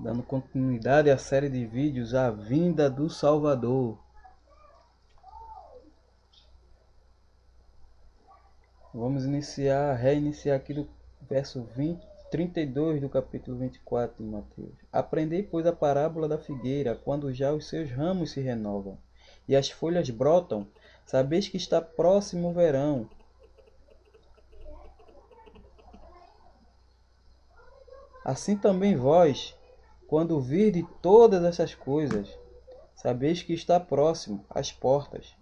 Dando continuidade à série de vídeos A Vinda do Salvador. Vamos reiniciar aqui do verso 32 do capítulo 24 de Mateus. Aprendei, pois, a parábola da figueira, quando já os seus ramos se renovam, e as folhas brotam, sabeis que está próximo o verão. Assim também vós, quando virdes todas essas coisas, sabeis que está próximo às portas.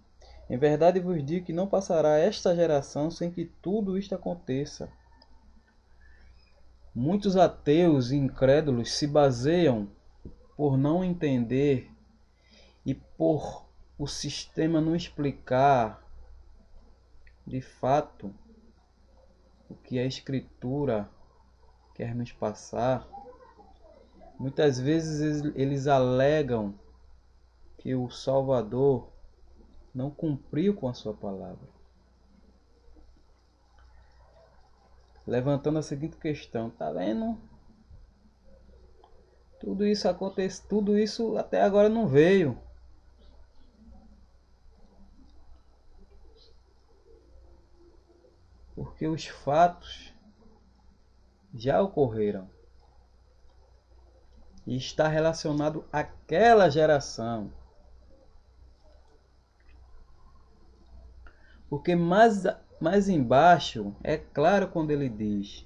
Em verdade vos digo que não passará esta geração sem que tudo isto aconteça. Muitos ateus e incrédulos se baseiam por não entender e por o sistema não explicar de fato o que a Escritura quer nos passar. Muitas vezes eles alegam que o Salvador não cumpriu com a sua palavra, levantando a seguinte questão: tá vendo? Tudo isso acontece, tudo isso até agora não veio. Porque os fatos já ocorreram e está relacionado àquela geração. Porque mais embaixo é claro quando ele diz: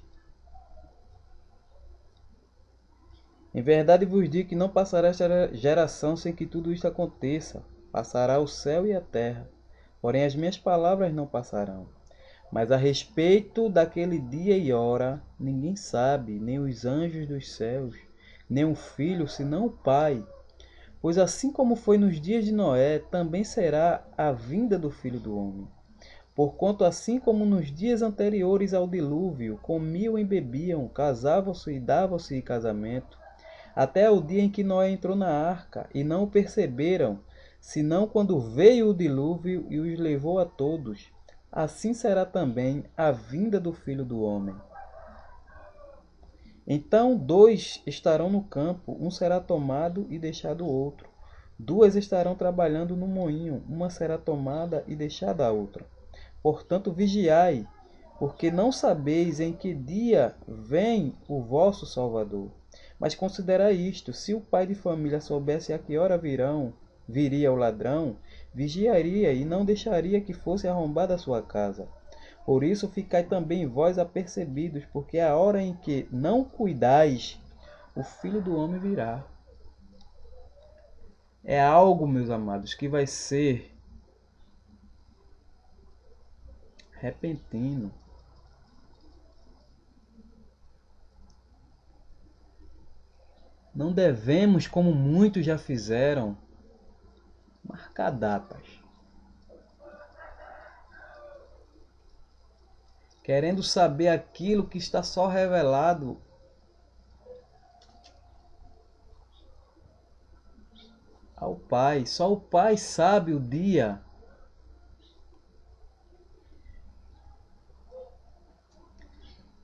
em verdade vos digo que não passará esta geração sem que tudo isto aconteça. Passará o céu e a terra, porém as minhas palavras não passarão. Mas a respeito daquele dia e hora, ninguém sabe, nem os anjos dos céus, nem o Filho, senão o Pai. Pois assim como foi nos dias de Noé, também será a vinda do Filho do Homem. Porquanto assim como nos dias anteriores ao dilúvio, comiam e bebiam, casavam-se e davam-se em casamento, até o dia em que Noé entrou na arca, e não o perceberam, senão quando veio o dilúvio e os levou a todos. Assim será também a vinda do Filho do Homem. Então 2 estarão no campo, um será tomado e deixado o outro. 2 estarão trabalhando no moinho, uma será tomada e deixada a outra. Portanto, vigiai, porque não sabeis em que dia vem o vosso Salvador. Mas considerai isto: se o pai de família soubesse a que hora viria o ladrão, vigiaria e não deixaria que fosse arrombada a sua casa. Por isso ficai também vós apercebidos, porque a hora em que não cuidais, o Filho do Homem virá. É algo, meus amados, que vai ser repentino. Não devemos, como muitos já fizeram, marcar datas, querendo saber aquilo que está só revelado ao Pai. Só o Pai sabe o dia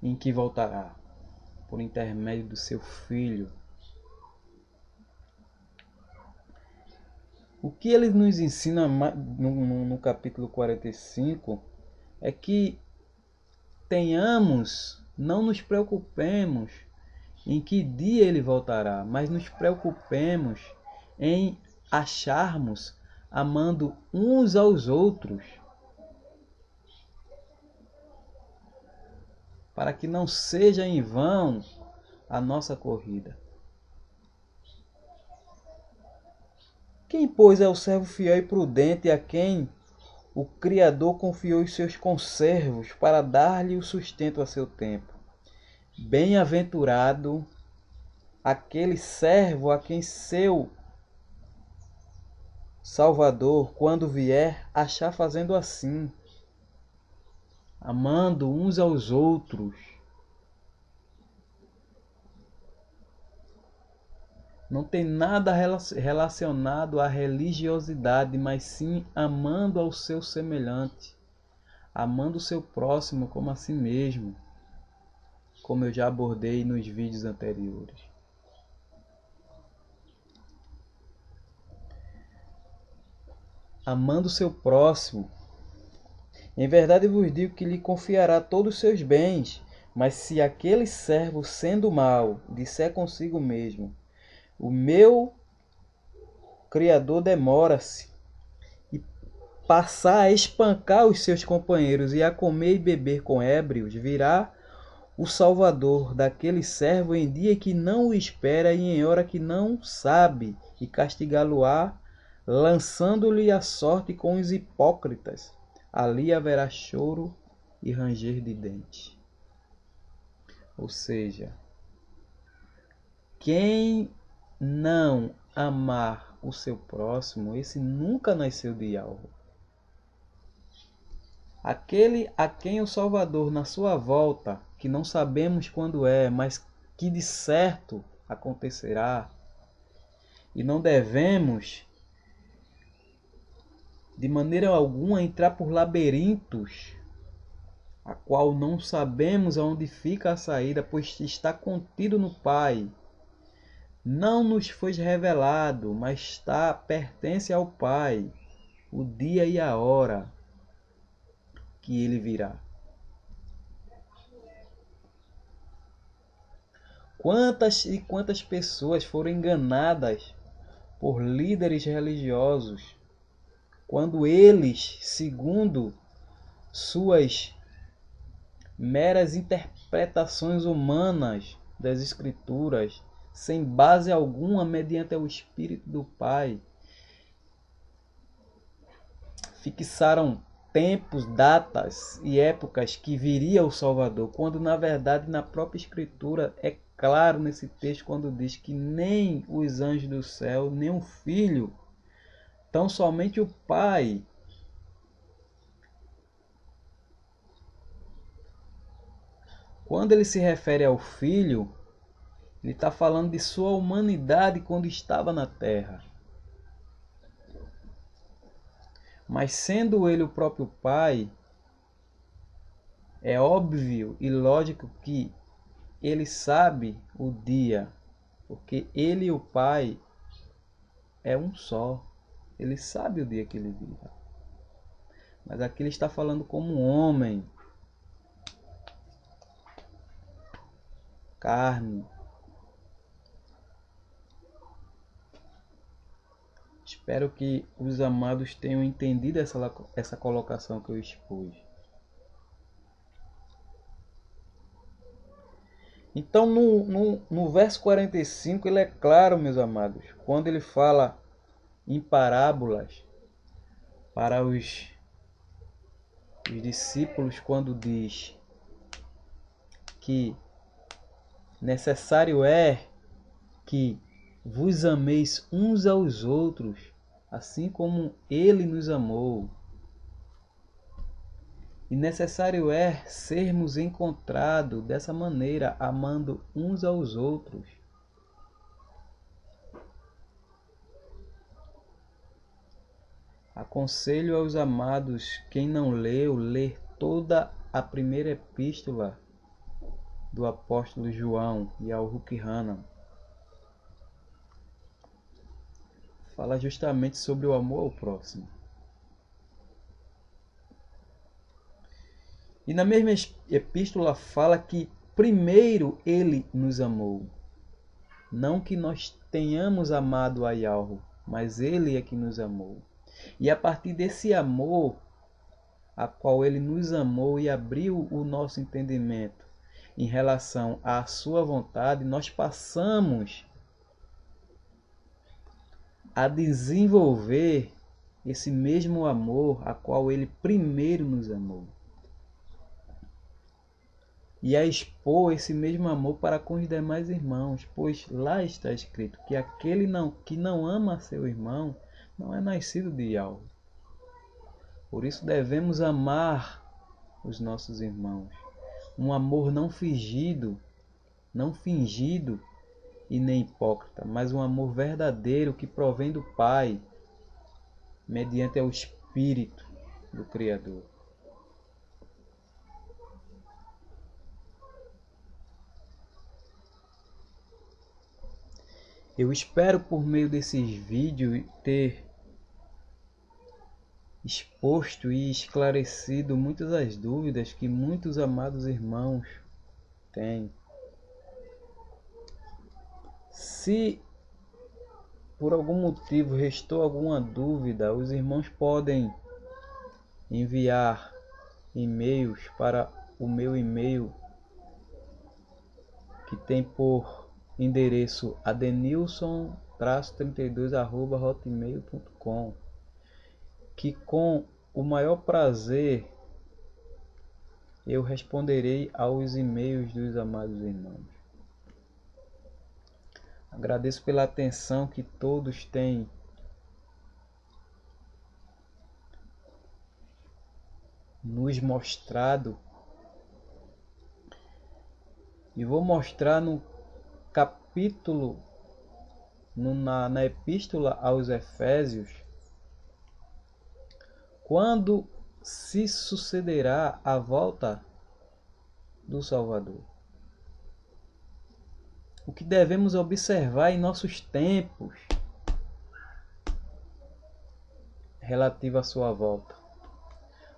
em que voltará, por intermédio do seu Filho. O que ele nos ensina no capítulo 45 é que não nos preocupemos em que dia ele voltará, mas nos preocupemos em acharmos amando uns aos outros, para que não seja em vão a nossa corrida. Quem, pois, é o servo fiel e prudente a quem o Criador confiou os seus conservos para dar-lhe o sustento a seu tempo? Bem-aventurado aquele servo a quem seu Salvador, quando vier, achar fazendo assim, amando uns aos outros. Não tem nada relacionado à religiosidade, mas sim amando ao seu semelhante, amando o seu próximo como a si mesmo, como eu já abordei nos vídeos anteriores. amando seu próximo. Em verdade vos digo que lhe confiará todos os seus bens. Mas se aquele servo, sendo mau, disser consigo mesmo: o meu Criador demora-se, e passar a espancar os seus companheiros e a comer e beber com ébrios, virá o Salvador daquele servo em dia que não o espera e em hora que não sabe, e castigá-lo-á, lançando-lhe a sorte com os hipócritas. Ali haverá choro e ranger de dentes. Ou seja, quem não amar o seu próximo, esse nunca nasceu de algo. Aquele a quem o Salvador, na sua volta, que não sabemos quando é, mas que de certo acontecerá, e não devemos, de maneira alguma, entrar por labirintos, a qual não sabemos aonde fica a saída, pois está contido no Pai. Não nos foi revelado, mas pertence ao Pai, o dia e a hora que ele virá. Quantas e quantas pessoas foram enganadas por líderes religiosos, quando eles, segundo suas meras interpretações humanas das Escrituras, sem base alguma, mediante o Espírito do Pai, fixaram tempos, datas e épocas que viria o Salvador, quando na verdade na própria Escritura é claro nesse texto quando diz que nem os anjos do céu, nem o Filho, tão somente o Pai. Quando ele se refere ao Filho, ele está falando de sua humanidade quando estava na terra. Mas sendo ele o próprio Pai, é óbvio e lógico que ele sabe o dia, porque ele e o Pai é um só. Ele sabe o dia que ele virá. Mas aqui ele está falando como um homem, carne. Espero que os amados tenham entendido essa colocação que eu expus. Então, no verso 45, ele é claro, meus amados, quando ele fala em parábolas para os discípulos, quando diz que necessário é que vos ameis uns aos outros, assim como ele nos amou. E necessário é sermos encontrados dessa maneira, amando uns aos outros. Aconselho aos amados, quem não leu, ler toda a primeira epístola do apóstolo João e ao Hulk Hannan. Fala justamente sobre o amor ao próximo. E na mesma epístola fala que primeiro ele nos amou. Não que nós tenhamos amado a algo, mas ele é que nos amou. E a partir desse amor, a qual ele nos amou e abriu o nosso entendimento em relação à sua vontade, nós passamos a desenvolver esse mesmo amor a qual ele primeiro nos amou. E a expor esse mesmo amor para com os demais irmãos, pois lá está escrito que aquele que não ama seu irmão não é nascido de algo. Por isso devemos amar os nossos irmãos. Um amor não fingido e nem hipócrita, mas um amor verdadeiro que provém do Pai, mediante o Espírito do Criador. Eu espero por meio desses vídeos ter exposto e esclarecido muitas das dúvidas que muitos amados irmãos têm. Se por algum motivo restou alguma dúvida, os irmãos podem enviar e-mails para o meu e-mail, que tem por endereço adenilson-32@hotmail.com, que com o maior prazer eu responderei aos e-mails dos amados irmãos. Agradeço pela atenção que todos têm nos mostrado, e vou mostrar no capítulo, na epístola aos Efésios, quando se sucederá a volta do Salvador. O que devemos observar em nossos tempos relativo à sua volta,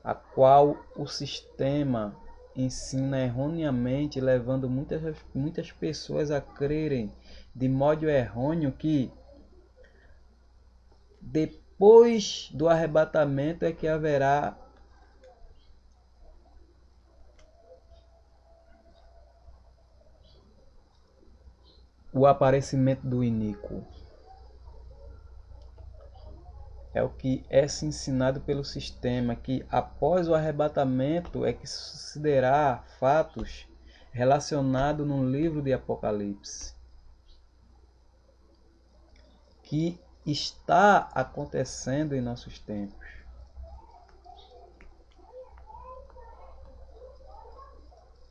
a qual o sistema ensina erroneamente, levando muitas pessoas a crerem de modo errôneo que depois do arrebatamento é que haverá o aparecimento do iníquo. É o que é se ensinado pelo sistema, que após o arrebatamento é que se sucederá fatos relacionados no livro de Apocalipse, que está acontecendo em nossos tempos.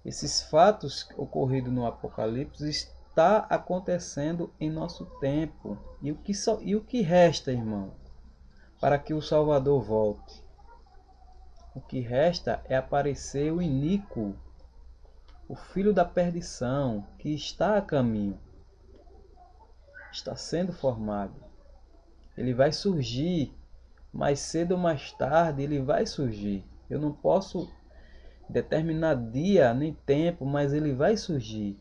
Esses fatos ocorridos no Apocalipse está acontecendo em nosso tempo. E o que resta, irmão, para que o Salvador volte? O que resta é aparecer o iníquo, o filho da perdição, que está a caminho, está sendo formado. Ele vai surgir, mais cedo ou mais tarde ele vai surgir. Eu não posso determinar dia nem tempo, mas ele vai surgir.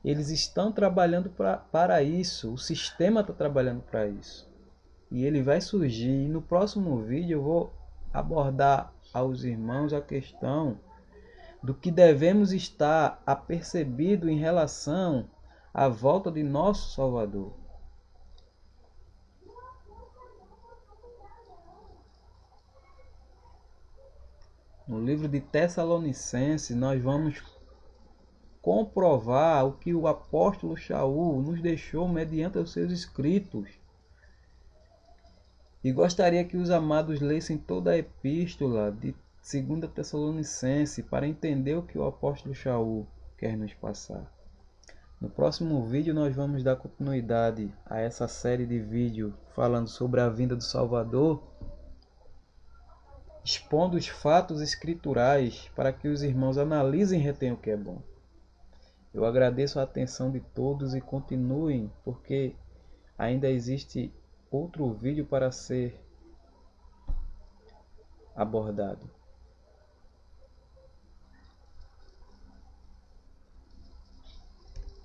Eles estão trabalhando para isso, o sistema está trabalhando para isso. E ele vai surgir. E no próximo vídeo eu vou abordar aos irmãos a questão do que devemos estar apercebido em relação à volta de nosso Salvador. No livro de Tessalonicenses, nós vamos comprovar o que o apóstolo Shaul nos deixou mediante os seus escritos. E gostaria que os amados lessem toda a epístola de 2 Tessalonicenses para entender o que o apóstolo Shaul quer nos passar. No próximo vídeo nós vamos dar continuidade a essa série de vídeos falando sobre a vinda do Salvador, expondo os fatos escriturais para que os irmãos analisem e retenham o que é bom. Eu agradeço a atenção de todos e continuem, porque ainda existe outro vídeo para ser abordado.